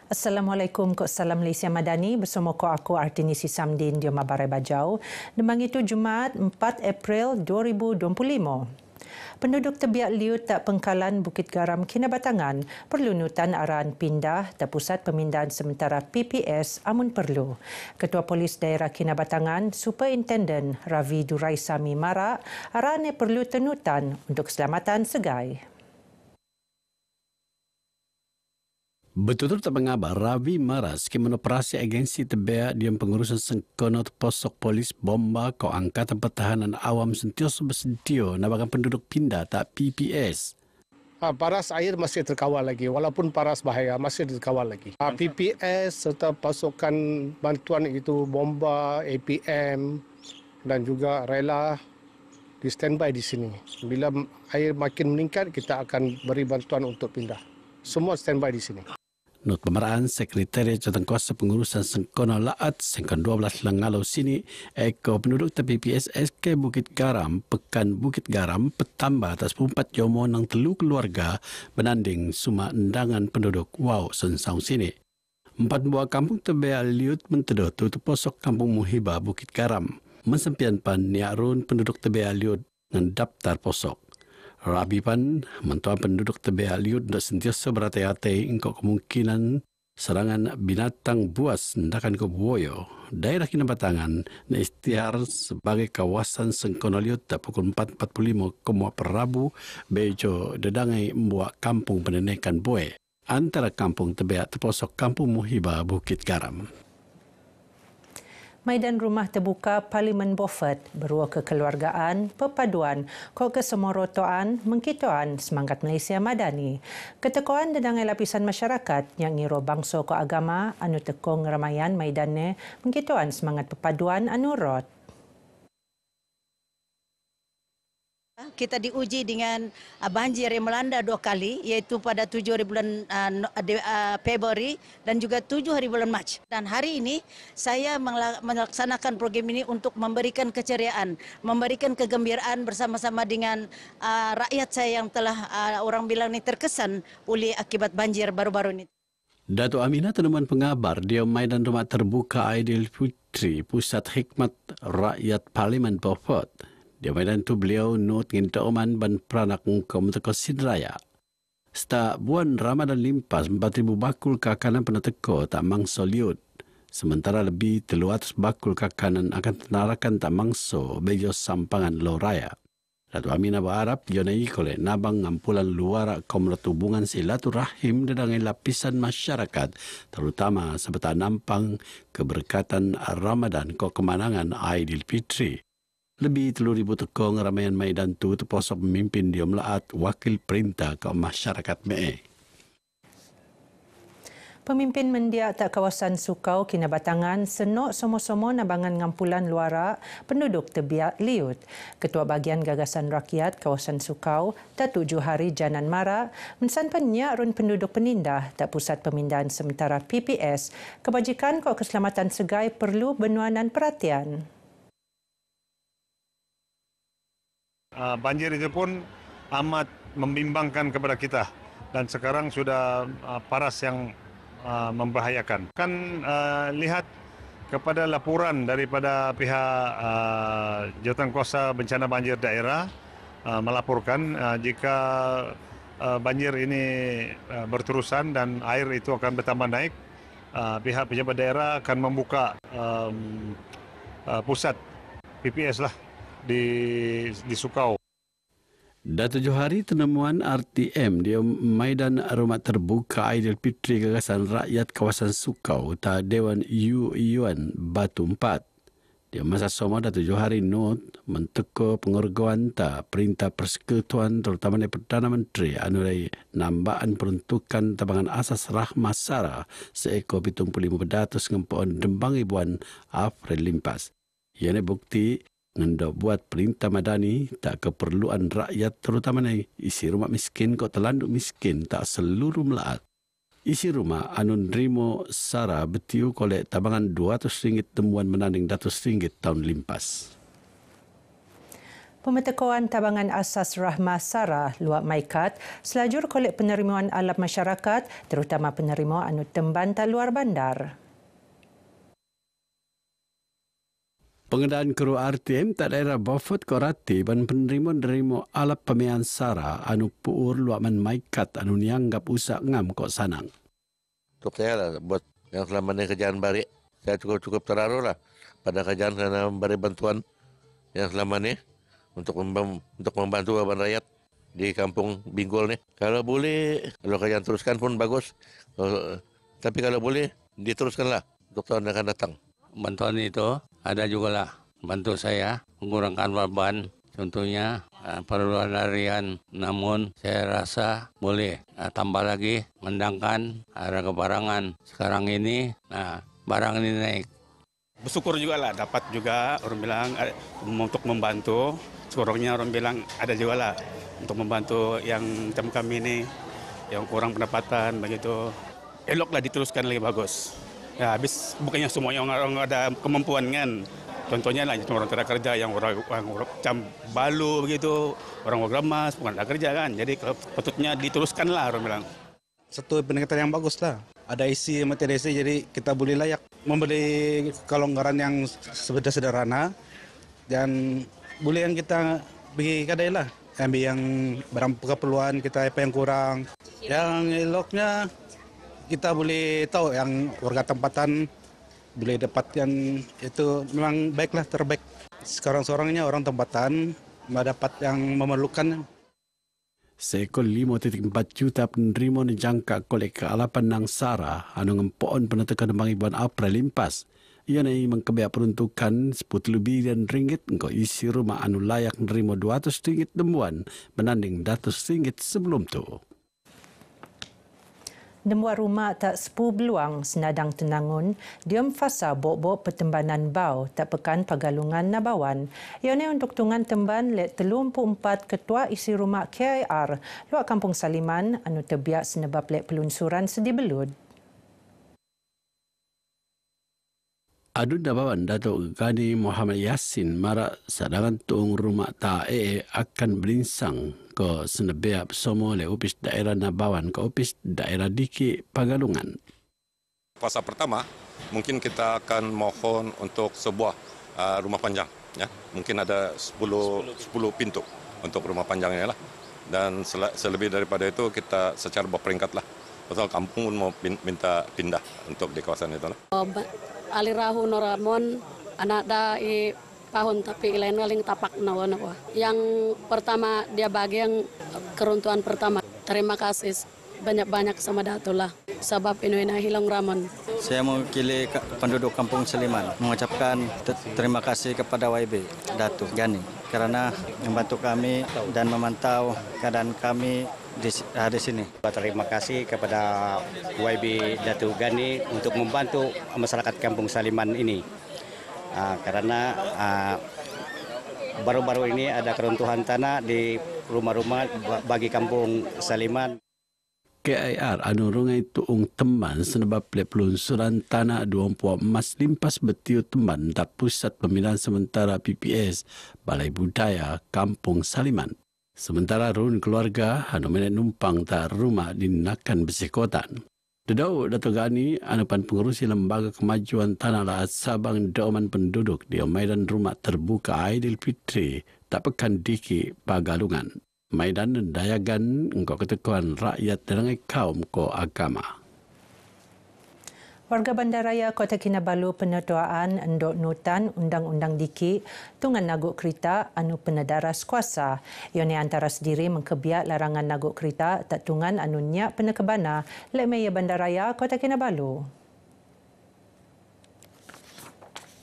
Assalamualaikum, ko salam Malaysia Madani bersama ko aku Artinisi Samdin di Mabarai Bajau. Demang itu Jumaat 4 April 2025. Penduduk Tebiak Liut tak Pengkalan Bukit Garam Kinabatangan perlu nutan arahan pindah ke Pusat Pemindahan Sementara PPS amun perlu. Ketua Polis Daerah Kinabatangan, Superintendent Ravi Duraisami Mara, arahannya perlu tenutan untuk keselamatan segai. Betul-betul tak mengabar Ravi Maras ke operasi agensi Tebiak diam pengurusan sengkono posok polis bomba ko Angkatan Pertahanan Awam sentiasa bersedia nabakan penduduk pindah tak PPS. Paras air masih terkawal lagi, walaupun paras bahaya masih terkawal lagi. PPS serta pasukan bantuan itu bomba, APM dan juga rela di standby di sini. Bila air makin meningkat, kita akan beri bantuan untuk pindah. Semua standby di sini. Not pemeraan Sekretariat Jawatankuasa Pengurusan Sengkono Laat Sengkon 12 Lengalau sini eko penduduk PPS SK Bukit Garam Pekan Bukit Garam petambah atas 4 jomo nang telu keluarga benanding suma undangan penduduk wow sensau sini. 4 buah kampung Tebiak Liut mentedot tutup posok kampung Muhibah Bukit Garam mensempian pan niarun penduduk Tebiak Liut ngan daftar posok. Rabi pan mentuan penduduk Tebiak Liut untuk sentiasa berhati-hati engkau kemungkinan serangan binatang buas hendakan ke buoyo. Daerah Kinabatangan na istiar sebagai kawasan Sengkono Liut tak pukul 4.45 Kemuak Rabu bejo dedangai membuat kampung penenekan buai antara kampung Tebiak terposok kampung Muhibah Bukit Garam. Maidan Rumah Terbuka Parlimen Beaufort berua kekeluargaan, perpaduan, ko kesemorotoan, mengkitoan semangat Malaysia Madani. Ketekoan dedangai lapisan masyarakat yang ngiro bangsa ko agama anu tekong ramayan maidannya mengkitoan semangat perpaduan anu rot. Kita diuji dengan banjir yang melanda 2 kali, iaitu pada 7 hari bulan Februari dan juga 7 hari bulan Mac. Dan hari ini saya melaksanakan program ini untuk memberikan keceriaan, memberikan kegembiraan bersama-sama dengan rakyat saya yang telah orang bilang ini terkesan oleh akibat banjir baru-baru ini. Datuk Aminah Tenuman Pengabar di Maidan Rumah Terbuka Aidilfitri Pusat Hikmat Rakyat Parlimen Beaufort. Di Maidan tu beliau not nginta oman ban peranak ngkom teko Sidraya. Seta buan Ramadan limpas 4,000 bakul kakanan pernah teko tak mangso Liut. Sementara lebih 300 bakul kakanan akan tenarakan tak mangso bejo sampangan Loraya. Datuk Aminah berharap jonai kolek nabang ngampulan luar komrat hubungan silaturahim dengan lapisan masyarakat terutama sebetul nampang keberkatan Ramadan ko kemenangan Aidilfitri. Lebih 3,000 tekong ramaian maidan tu terposok memimpin di Melaat wakil perintah ke masyarakat Mee. Pemimpin mendiak tak kawasan Sukau Kinabatangan senok somo-somo nabangan ngampulan luara penduduk Tebiak Liut. Ketua Bahagian Gagasan Rakyat kawasan Sukau tak 7 hari Janan Mara mensanpan nyarun penduduk penindah tak Pusat Pemindahan Sementara PPS kebajikan kau keselamatan segai perlu benuanan perhatian. Banjir itu pun amat membimbangkan kepada kita dan sekarang sudah paras yang membahayakan. Kan lihat kepada laporan daripada pihak Jawatankuasa Bencana Banjir Daerah melaporkan jika banjir ini berterusan dan air itu akan bertambah naik, pihak pejabat daerah akan membuka pusat PPS lah di Sukau. Dah 7 hari penemuan RTM di Maidan Rumah Terbuka Aidilfitri Gagasan Rakyat Kawasan Sukau tak Dewan Yuan Batu 4. Di masa sama dah 7 hari not menteko pengorgoan tak perintah persekutuan terutama dari Perdana Menteri anurai nambaan peruntukan tabangan asas rahmah sara seekor 75 pedatus ngempuan dembang ibuan April limpas. Ia bukti ngendok buat perintah madani tak keperluan rakyat terutama isi rumah miskin kok terlanduk miskin tak seluruh Melaat. Isi rumah anun rimo sara betiu kolek tabangan RM200 temuan menanding RM100 tahun limpas. Pemetekoan Tabangan Asas Rahmah Sarah luak Maikat selajur kolek penerimaan alat masyarakat terutama penerima anu temban tak luar bandar. Pengadaan kru RTM tak daerah Beaufort Korati ban penerima alat pemian Sarah anu puur luakman Maikat anu nianggap usak ngam kok sanang. Untuk saya lah buat yang selama ini kerjaan barik. Saya cukup terharu lah pada kerjaan kerana memberi bantuan yang selama ini untuk membantu abang rakyat di kampung Binggul ni. Kalau boleh, kalau kerjaan teruskan pun bagus. Tapi kalau boleh, diteruskanlah untuk tahun yang akan datang. Bantuan itu ada juga lah bantu saya mengurangkan beban. Contohnya perluan harian, namun saya rasa boleh tambah lagi mendangkan harga barangan. Sekarang ini, barang ini naik. Bersyukur juga lah dapat juga orang bilang untuk membantu. Sekurangnya orang bilang ada juga lah untuk membantu yang macam kami ini yang kurang pendapatan begitu. Eloklah diteruskan lagi bagus. Ya, habis bukannya semuanya orang ada kemampuan kan. Contohnya lah orang tak ada kerja yang orang macam balu begitu, orang remas bukan ada kerja kan. Jadi patutnya diteruskanlah orang bilang. Satu pendekatan yang bagus lah. Ada isi materi isi jadi kita boleh layak membeli kelonggaran yang sederhana dan boleh yang kita pergi kedai lah. Ambil yang barang keperluan kita apa yang kurang. Yang eloknya kita boleh tahu yang warga tempatan boleh dapat yang itu memang baiklah terbaik. Sekarang-seorangnya orang tempatan mendapat yang memerlukan. Seekor 5.4 juta penerima dijangka kolek kealapan nang Sarah anu ngempoon penetekan bulan April limpas. Ia ni mengkebiak peruntukan 10 bilion ringgit engkau isi rumah anu layak nerima 200 ringgit dembuan menanding 100 ringgit sebelum tu. Dembuat rumah tak sepu beluang senadang tenangun, diam fasa bok-bok pertembanan bau tak pekan Pagalungan Nabawan. Ia ni untuk tungan temban let 34 ketua isi rumah KIR luak Kampung Saliman anu terbiak senebab let pelunsuran sedi belud. Adun Nabawan Datuk Gani Muhammad Yassin marak sadangan tuung rumah tae akan berinsang ke senebiak bersama oleh Opis Daerah Nabawan ke Opis Daerah Diki Pagalungan. Fasa pertama, mungkin kita akan mohon untuk sebuah rumah panjang. Ya. Mungkin ada 10 pintu untuk rumah panjang ini lah. Dan selebih daripada itu kita secara berperingkat lah. Pasal kampung pun mau minta pindah untuk di kawasan itu lah. Alirahu Noramon anak da pahun tapi lain-lain tapak nawa-nawa. Yang pertama dia bagi yang keruntuhan pertama. Terima kasih banyak-banyak sama Datulah. Sebab ini hilang Ramon. Saya mewakili penduduk Kampung Saliman mengucapkan terima kasih kepada YB Datuk Gani kerana membantu kami dan memantau keadaan kami di sini. Terima kasih kepada YB Datuk Gani untuk membantu masyarakat Kampung Saliman ini. Karena baru-baru ini ada keruntuhan tanah di rumah-rumah bagi Kampung Saliman. KIR anu rungai tuung temban senebab pelunsuran tanah 24 emas limpas betiu temban tak pusat pembinaan sementara PPS Balai Budaya Kampung Saliman. Sementara run keluarga anu menek numpang tak rumah dinakan bersikotan. Dedau Datuk Gani anupan pengurusi Lembaga Kemajuan Tanah Lahat Sabang Dauman Penduduk di Maidan Rumah Terbuka Aidilfitri tak pekan Diki Pagalungan. Maidan dayagan engkau ketekuan rakyat dan kaum ko agama. Warga Bandaraya Kota Kinabalu penetuaan endok nutan Undang-Undang Diki tungan naguk kereta anu penedaras kuasa. Ia ni antara sendiri mengkebiak larangan naguk kereta tak tungan anu nyak penekebana lek Maya Bandaraya Kota Kinabalu.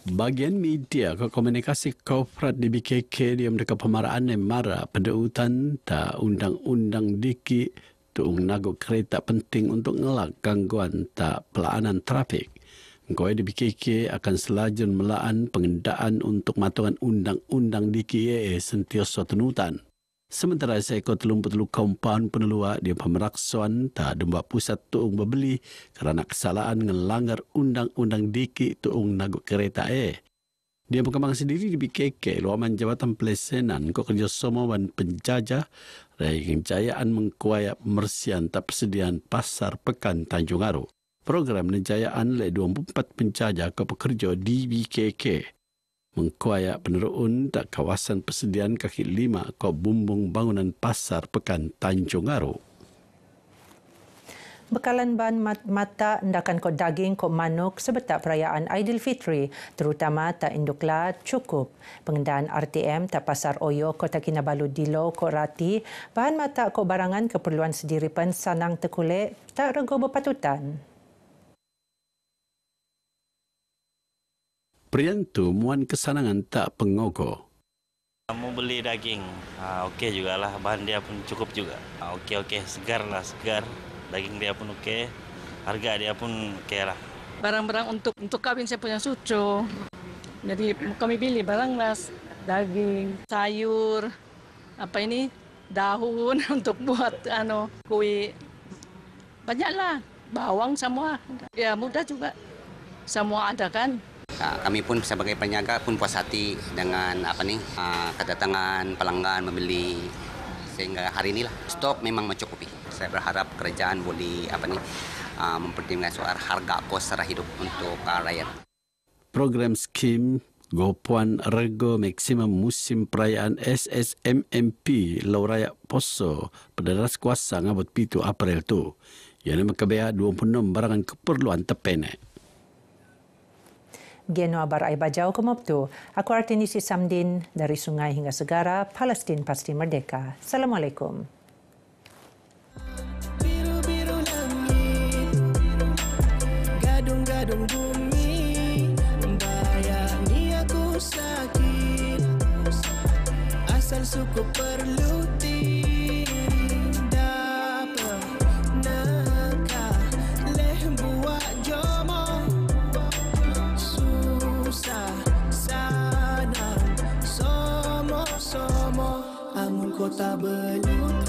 Bagian media komunikasi korporat di BKK dia mereka pemaraan yang marah pendeutan tak undang-undang Diki tuung naguk kereta penting untuk ngelak gangguan tak pelaanan trafik. Engkau di BKK akan selajun melaan pengendaan untuk matungan undang-undang Diki sentiasa tenutan. Sementara seekor 33 kaumpan penelua dia pemeraksuan tak dembuat pusat tuung berbeli kerana kesalahan ngelanggar undang-undang Diki tuung naguk kereta Dia berkembang sendiri di BKK, Luaman Jabatan Pelesenan, kau kerjasama dengan penjajah, dari kejayaan mengkuaya pembersihan tak persediaan pasar pekan Tanjung Aro. Program nejayaan oleh 24 penjajah kau pekerja di BKK. Mengkuaya penerun tak kawasan persediaan kaki 5 kau bumbung bangunan pasar pekan Tanjung Aro. Bekalan bahan mata hendakan kod daging kod manuk sebetak perayaan Aidilfitri, terutama tak induklah cukup. Pengendaan RTM tak pasar Oyo Kota Kinabalu Dilo kod rati, bahan mata kod barangan keperluan sediripan sanang tekulik tak rego berpatutan. Priantu muan kesanangan tak pengogo. Mau beli daging, okey jugalah, bahan dia pun cukup juga. Okey, segar lah, segar. Daging dia pun okey, harga dia pun okey lah. Barang-barang untuk kawin saya punya cucu. Jadi kami pilih barang las, daging, sayur, daun untuk buat kuih. Banyaklah, bawang semua. Ya mudah juga. Semua ada kan. Kami pun sebagai peniaga pun puas hati dengan kedatangan pelanggan membeli. Sehingga hari inilah stok memang mencukupi. Saya berharap kerajaan boleh mempertimbangkan soal harga kos sara hidup untuk rakyat. Program skim Gopuan Rego Maksimum Musim Perayaan SSMMP Lau Raya Poso Pederas Kuasa ngabot 7 April tu. Yang makabaya 26 barangan keperluan tepenek. Geno abar ai bajau kemoptu. Aku Artinisi Samdin dari Sungai hingga Segara, Palestin pasti merdeka. Assalamualaikum. Biru-biru langit, gadung-gadung bumi, bayangin aku sakit, asal suku perlu dapat nakah leh buat jomo. Sana somo amun kota belum